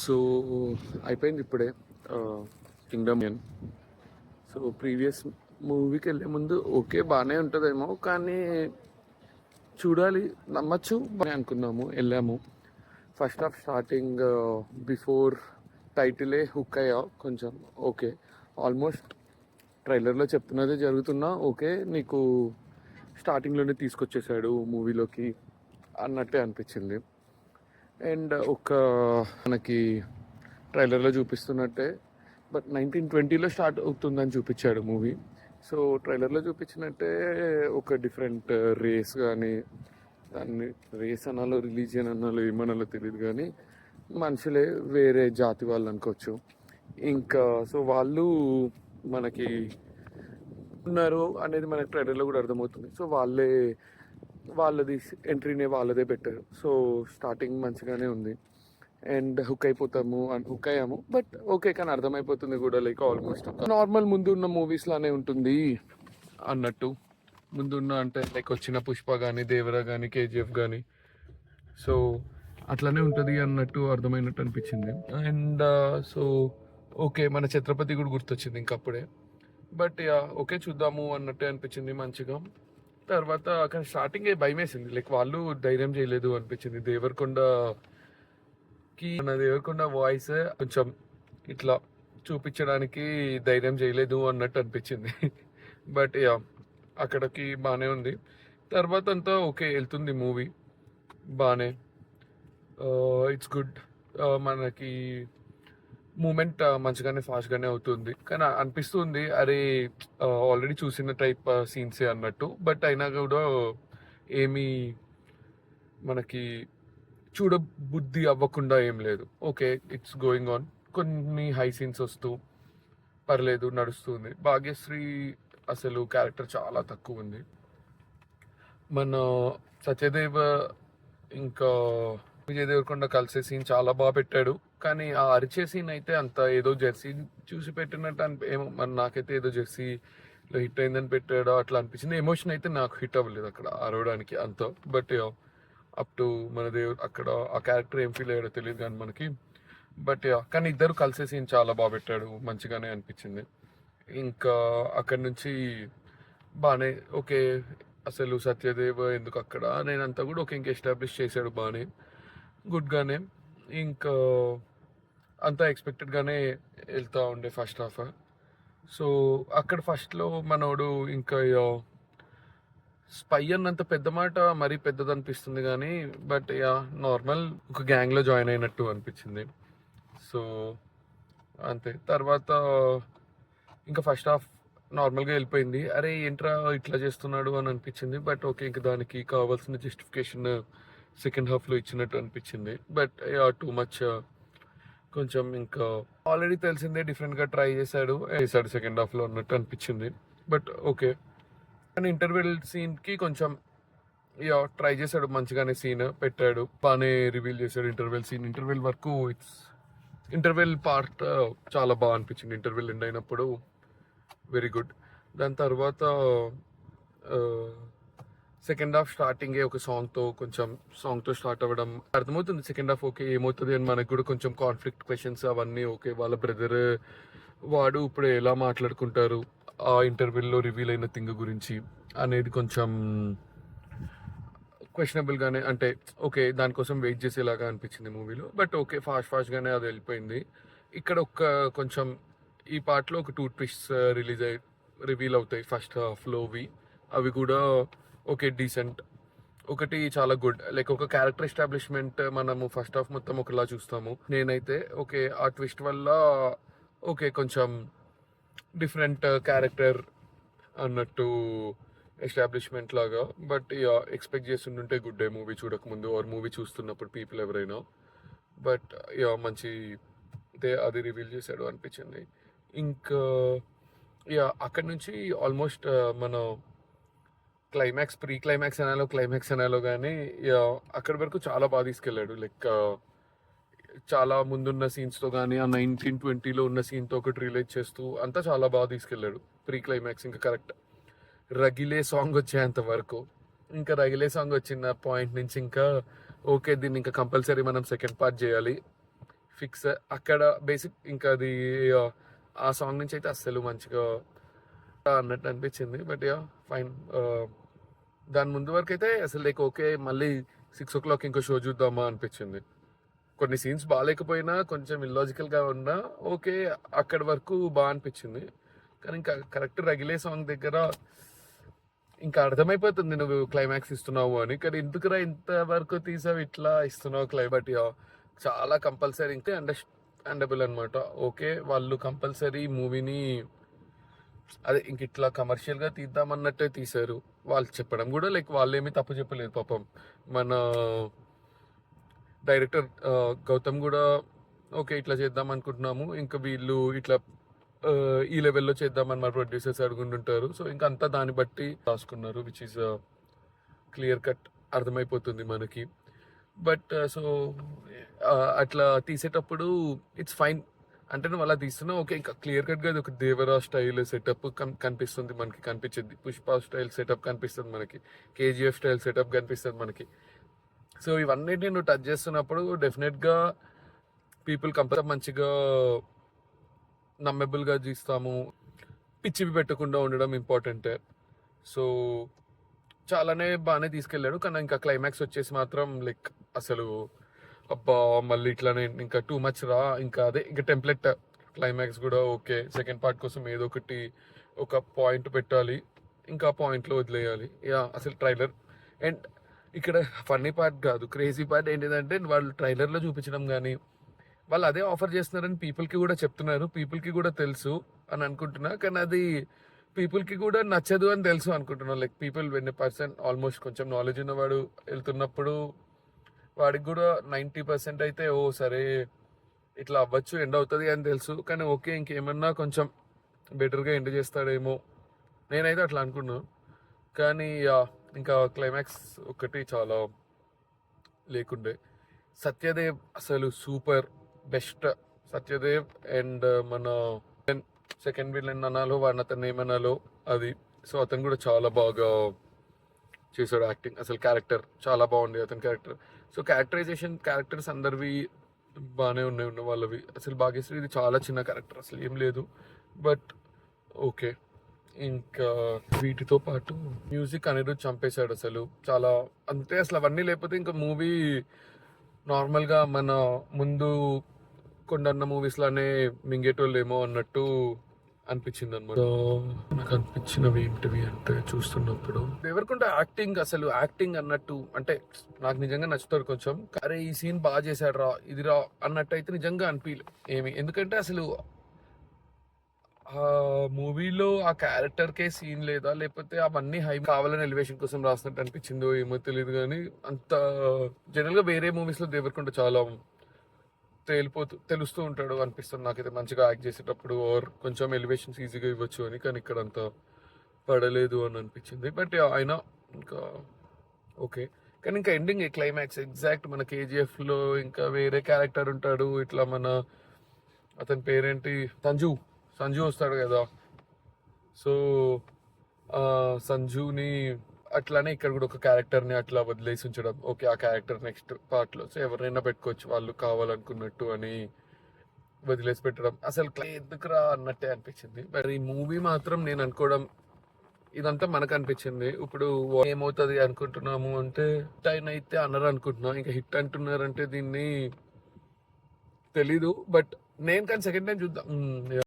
So అయిపోయింది ఇప్పుడే Kingdom. So previous మూవీకి వెళ్ళే ముందు ఓకే బాగానే ఉంటుందేమో, కానీ చూడాలి, నమ్మచ్చు బాగా అనుకున్నాము. వెళ్ళాము. ఫస్ట్ హాఫ్ స్టార్టింగ్ బిఫోర్ టైటిలే హుక్ అయ్యా కొంచెం. ఓకే, ఆల్మోస్ట్ ట్రైలర్లో చెప్తున్నదే జరుగుతున్నా ఓకే, నీకు స్టార్టింగ్లోనే తీసుకొచ్చేసాడు మూవీలోకి అన్నట్టే అనిపించింది. అండ్ ఒక మనకి ట్రైలర్లో చూపిస్తున్నట్టే బట్ 1920లో స్టార్ట్ అవుతుందని చూపించాడు మూవీ. సో ట్రైలర్లో చూపించినట్టే ఒక డిఫరెంట్ రేస్ కానీ, దాన్ని రేస్ అనాలో రిలీజియన్ అనాలో ఏమనాలో తెలియదు, కానీ మనుషులే వేరే జాతి వాళ్ళు అనుకోవచ్చు. ఇంకా సో వాళ్ళు మనకి ఉన్నారు అనేది మనకి ట్రైలర్లో కూడా అర్థమవుతుంది. సో వాళ్ళది ఎంట్రీనే వాళ్ళదే పెట్టారు. సో స్టార్టింగ్ మంచిగానే ఉంది అండ్ హుక్ అయ్యాము. బట్ ఓకే, కానీ అర్థమైపోతుంది కూడా, లైక్ ఆల్మోస్ట్ నార్మల్ ముందు ఉన్న మూవీస్ లానే ఉంటుంది అన్నట్టు. ముందున్న అంటే లైక్ వచ్చిన పుష్ప కానీ, దేవరా కానీ, కేజీఎఫ్ కానీ, సో అట్లానే ఉంటుంది అన్నట్టు అర్థమైనట్టు అనిపించింది. అండ్ సో ఓకే, మన ఛత్రపతి కూడా గుర్తొచ్చింది ఇంకప్పుడే. బట్ యా ఓకే, చూద్దాము అన్నట్టే అనిపించింది మంచిగా. తర్వాత అక్కడ స్టార్టింగ్ భయం వేసింది, లైక్ వాళ్ళు ధైర్యం చేయలేదు అనిపించింది. దేవరకొండ వాయిస్ కొంచెం ఇట్లా చూపించడానికి ధైర్యం చేయలేదు అన్నట్టు అనిపించింది. బట్ యా అక్కడికి బాగానే ఉంది. తర్వాత అంతా ఓకే వెళ్తుంది మూవీ బాగానే. It's good. మనకి మూమెంట్ మంచిగానే ఫాస్ట్గానే అవుతుంది, కానీ అనిపిస్తుంది అరే ఆల్రెడీ చూసిన టైప్ సీన్సే అన్నట్టు. బట్ అయినా కూడా ఏమీ మనకి చూడబుద్ధి అవ్వకుండా ఏం లేదు. Okay, it's going on. కొన్ని హై సీన్స్ వస్తూ పర్లేదు, నడుస్తుంది. భాగ్యశ్రీ అసలు క్యారెక్టర్ చాలా తక్కువ ఉంది. మన సత్యదేవ్ ఇంకా విజయ్ దేవరకొండ కలిసే సీన్ చాలా బాగా పెట్టాడు, కానీ ఆ అరిచే సీన్ అయితే అంత ఏదో జెర్సీ చూసి పెట్టినట్టు ఏమో మరి నాకైతే ఏదో జెర్సీలో హిట్ అయిందని పెట్టాడో అట్లా అనిపించింది. ఎమోషన్ అయితే నాకు హిట్ అవ్వలేదు అక్కడ అరవడానికి అంత. బట్ అప్ టు మన దేవుడు అక్కడ ఆ క్యారెక్టర్ ఏం ఫీల్ అయ్యాడో తెలియదు కానీ మనకి. బట్ కానీ ఇద్దరు కలిసే సీన్ చాలా బాగా పెట్టాడు, మంచిగానే అనిపించింది. ఇంకా అక్కడి నుంచి బాగానే ఓకే, అసలు సత్యదేవ్ ఎందుకు అక్కడ నేనంతా కూడా ఓకే, ఇంకా ఎస్టాబ్లిష్ చేశాడు బాగానే, గుడ్గానే. ఇంకా అంతా ఎక్స్పెక్టెడ్గానే వెళ్తూ ఉండే ఫస్ట్ హాఫ్. సో అక్కడ ఫస్ట్లో మనోడు ఇంకా స్పై అన్నంత పెద్ద మాట మరీ పెద్దది అనిపిస్తుంది కానీ, బట్ నార్మల్ ఒక గ్యాంగ్లో జాయిన్ అయినట్టు అనిపించింది. సో అంతే. తర్వాత ఇంకా ఫస్ట్ హాఫ్ నార్మల్గా వెళ్ళిపోయింది. అరే ఏంట్రా ఇట్లా చేస్తున్నాడు అని అనిపించింది. బట్ ఓకే, ఇంకా దానికి కావాల్సిన జస్టిఫికేషన్ సెకండ్ హాఫ్లో ఇచ్చినట్టు అనిపించింది. బట్ టూ మచ్ కొంచెం ఇంకా ఆల్రెడీ తెలిసిందే, డిఫరెంట్గా ట్రై చేశాడు సెకండ్ హాఫ్లో అన్నట్టు అనిపించింది. బట్ ఓకే, కానీ ఇంటర్వెల్ సీన్కి కొంచెం ట్రై చేశాడు, మంచిగానే సీన్ పెట్టాడు, బాగానే రివీల్ చేశాడు ఇంటర్వెల్ సీన్. ఇంటర్వెల్ పార్ట్ చాలా బాగా అనిపించింది. ఇంటర్వెల్ ఎండ్ అయినప్పుడు వెరీ గుడ్. దాని తర్వాత సెకండ్ హాఫ్ స్టార్టింగే ఒక సాంగ్తో స్టార్ట్ అవ్వడం అర్థమవుతుంది. సెకండ్ హాఫ్ ఓకే ఏమవుతుంది అని మనకు కూడా కొంచెం కాన్ఫ్లిక్ట్ క్వశ్చన్స్ అవన్నీ ఓకే. వాళ్ళ బ్రదర్ వాడు ఇప్పుడు ఎలా మాట్లాడుకుంటారు ఆ ఇంటర్వ్యూలో రివీల్ అయిన థింగ్ గురించి అనేది కొంచెం క్వశ్చనబుల్గానే, అంటే ఓకే దానికోసం వెయిట్ చేసేలాగా అనిపించింది మూవీలో. బట్ ఓకే, ఫాస్ట్గానే అది వెళ్ళిపోయింది. ఇక్కడ కొంచెం ఈ పార్ట్లో ఒక 2 ట్విస్ట్స్ రివీల్ అవుతాయి ఫస్ట్ హాఫ్లోవి. అవి కూడా ఓకే డీసెంట్. ఒకటి చాలా గుడ్, లైక్ ఒక క్యారెక్టర్ ఎస్టాబ్లిష్మెంట్ మనము ఫస్ట్ హాఫ్ మొత్తం ఒకలా చూస్తాము. నేనైతే ఓకే ఆ ట్విస్ట్ వల్ల ఓకే కొంచెం డిఫరెంట్ క్యారెక్టర్ అన్నట్టు ఎస్టాబ్లిష్మెంట్ లాగా. బట్ ఎక్స్పెక్ట్ చేస్తుంటే గుడ్ డే మూవీ చూడకముందు ఆర్ మూవీ చూస్తున్నప్పుడు పీపుల్ ఎవరైనా. బట్ మంచి అది రివీల్ చేశాడు అనిపించింది. ఇంకా అక్కడి నుంచి ఆల్మోస్ట్ మన ప్రీ క్లైమాక్స్ అనాలో కానీ అక్కడి వరకు చాలా బాగా తీసుకెళ్ళాడు. లైక్ చాలా ముందున్న సీన్స్తో కానీ ఆ 1920లో ఉన్న సీన్తో ఒకటి రిలేట్ చేస్తూ అంతా చాలా బాగా తీసుకెళ్ళాడు ప్రీ క్లైమాక్స్. ఇంకా కరెక్ట్ రగిలే సాంగ్ వచ్చేంత వరకు, ఇంకా రగిలే సాంగ్ వచ్చిన పాయింట్ నుంచి ఇంకా ఓకే దీన్ని ఇంకా కంపల్సరీ మనం సెకండ్ పార్ట్ చేయాలి, ఫిక్స్. అక్కడ బేసిక్ ఇంకా అది ఆ సాంగ్ నుంచి అయితే అస్సలు మంచిగా అన్నట్టు అనిపించింది. But fine. దాని ముందు వరకు అయితే అసలు లైక్ ఓకే, మళ్ళీ 6 o'clock ఇంకో షో చూద్దామా అనిపించింది. కొన్ని సీన్స్ బాగాలేకపోయినా, కొంచెం ఇల్లాజికల్గా ఉన్నా ఓకే, అక్కడి వరకు బాగా అనిపించింది. కానీ ఇంకా కరెక్ట్ రగిలే సాంగ్ దగ్గర ఇంకా అర్థమైపోతుంది నువ్వు క్లైమాక్స్ ఇస్తున్నావు అని. కానీ ఎందుకురా ఇంత వరకు తీసావు, ఇట్లా ఇస్తున్నావు క్లైమాట్. చాలా కంపల్సరీ ఇంకా అండర్స్టాండబుల్ అనమాట. ఓకే, వాళ్ళు కంపల్సరీ మూవీని అదే ఇంక ఇట్లా కమర్షియల్గా తీద్దామన్నట్టే తీశారు. వాళ్ళు చెప్పడం కూడా లైక్ వాళ్ళేమీ తప్పు చెప్పలేదు పాపం. మన డైరెక్టర్ గౌతమ్ కూడా ఓకే ఇట్లా చేద్దాం అనుకుంటున్నాము, ఇంకా వీళ్ళు ఇట్లా ఈ లెవెల్లో చేద్దామని మా ప్రొడ్యూసర్స్ అడుగుంటుంటారు. సో ఇంకా అంతా దాన్ని బట్టి రాసుకున్నారు, విచ్ ఈస్ క్లియర్ కట్ అర్థమైపోతుంది మనకి. బట్ సో అట్లా తీసేటప్పుడు ఇట్స్ ఫైన్. అంటే నువ్వు అలా తీస్తున్నావు ఓకే, ఇంకా క్లియర్ కట్గా అది ఒక దేవరా స్టైల్ సెటప్ కనిపిస్తుంది మనకి, కనిపించింది. పుష్ప స్టైల్ సెటప్ కనిపిస్తుంది మనకి, కేజీఎఫ్ స్టైల్ సెటప్ కనిపిస్తుంది మనకి. సో ఇవన్నిటిని నువ్వు టచ్ చేస్తున్నప్పుడు డెఫినెట్గా పీపుల్ కంపల్సరీ మంచిగా నమ్మెబుల్గా తీస్తాము. పిచ్చివి పెట్టకుండా ఉండడం ఇంపార్టెంటే. సో చాలానే బాగానే తీసుకెళ్ళాడు. కానీ ఇంకా క్లైమాక్స్ వచ్చేసి మాత్రం లైక్ అసలు అబ్బా మళ్ళీ ఇట్లానే ఇంకా టూ మచ్ రా. ఇంకా అదే ఇంకా టెంప్లెట్ క్లైమాక్స్ కూడా ఓకే, సెకండ్ పార్ట్ కోసం ఏదో ఒకటి ఒక పాయింట్ పెట్టాలి, ఇంకా పాయింట్లో వదిలేయాలి. అసలు ట్రైలర్ అండ్ ఇక్కడ ఫన్నీ పార్ట్ కాదు, క్రేజీ పార్ట్ ఏంటిదంటే వాళ్ళు ట్రైలర్లో చూపించడం కానీ వాళ్ళు అదే ఆఫర్ చేస్తున్నారని పీపుల్కి కూడా చెప్తున్నారు. పీపుల్కి కూడా తెలుసు అని అనుకుంటున్నా, కానీ అది పీపుల్కి కూడా నచ్చదు అని తెలుసు అనుకుంటున్నాను. లైక్ పీపుల్ 20% ఆల్మోస్ట్ కొంచెం నాలెడ్జ్ ఉన్నవాడు వెళ్తున్నప్పుడు వాడికి కూడా 90% అయితే ఓ సరే ఇట్లా అవ్వచ్చు, ఎండ్ అవుతుంది అని తెలుసు. కానీ ఓకే ఇంకేమన్నా కొంచెం బెటర్గా ఎండ్ చేస్తాడేమో, నేనైతే అట్లా అనుకున్నాను. కానీ ఇంకా క్లైమాక్స్ ఒకటి చాలా లేకుండే. సత్యదేవ్ అసలు సూపర్ బెస్ట్. సత్యదేవ్ అండ్ మన సెకండ్ విలన్ అనాలో వాడిని అతను ఏమనాలో అది. సో అతను కూడా చాలా బాగా చేశాడు యాక్టింగ్. అసలు క్యారెక్టర్ చాలా బాగుంది అతని క్యారెక్టర్. సో క్యారెక్టర్స్ అందరివి బాగానే ఉన్న వాళ్ళవి. అసలు భాగ్యశ్రీ ఇది చాలా చిన్న క్యారెక్టర్, అసలు ఏం లేదు. బట్ ఓకే, ఇంకా వీటితో పాటు మ్యూజిక్ అనేది చంపేశాడు అసలు చాలా. అంతే అసలు అవన్నీ లేకపోతే ఇంకా మూవీ నార్మల్గా మన ముందు కొండన్న మూవీస్లోనే మింగేటోళ్ళు ఏమో అన్నట్టు అనిపించింది అనమాట. నాకు అనిపించినవి ఏంటివి అంటే చూస్తున్నప్పుడు దేవరకొండ యాక్టింగ్, అసలు యాక్టింగ్ అన్నట్టు అంటే నాకు నిజంగా నచ్చుతారు కొంచెం. అరే ఈ సీన్ బాగా చేశాడు రా, ఇది రా అన్నట్టు అయితే నిజంగా అనిపించలే ఏమి. ఎందుకంటే అసలు ఆ మూవీలో ఆ క్యారెక్టర్కే సీన్ లేదా, లేకపోతే అవన్నీ హై కావాలని ఎలివేషన్ కోసం రాసినట్టు అనిపించిందో ఏమో తెలియదు. కానీ అంత జనరల్గా వేరే మూవీస్లో దేవరకొండ చాలా తెలుస్తూ ఉంటాడు అనిపిస్తుంది నాకైతే, మంచిగా యాక్ట్ చేసేటప్పుడు ఆర్ కొంచెం ఎలివేషన్స్ ఈజీగా ఇవ్వచ్చు అని. కానీ ఇక్కడ అంత పడలేదు అని అనిపించింది. బట్ ఆయన ఇంకా ఓకే. కానీ ఇంకా ఎండింగ్ క్లైమాక్స్ ఎగ్జాక్ట్ మన కేజీఎఫ్లో ఇంకా వేరే క్యారెక్టర్ ఉంటాడు ఇట్లా, మన అతని పేరేంటి సంజు వస్తాడు కదా. సో సంజుని అట్లానే ఇక్కడ కూడా ఒక క్యారెక్టర్ని అట్లా వదిలేసి ఉంచడం. ఓకే ఆ క్యారెక్టర్ నెక్స్ట్ పార్ట్లో సో ఎవరైనా పెట్టుకోవచ్చు వాళ్ళు కావాలనుకున్నట్టు అని వదిలేసి పెట్టడం అసలు ఎందుకురా అన్నట్టే అనిపించింది. మరి ఈ మూవీ మాత్రం నేను అనుకోవడం ఇదంతా మనకు అనిపించింది. ఇప్పుడు ఏమవుతుంది అనుకుంటున్నాము అంటే హిట్ అయితే అన్నారు అనుకుంటున్నాం. ఇంకా హిట్ అంటున్నారంటే దీన్ని తెలీదు. బట్ నేను కానీ సెకండ్ టైం చూద్దాం.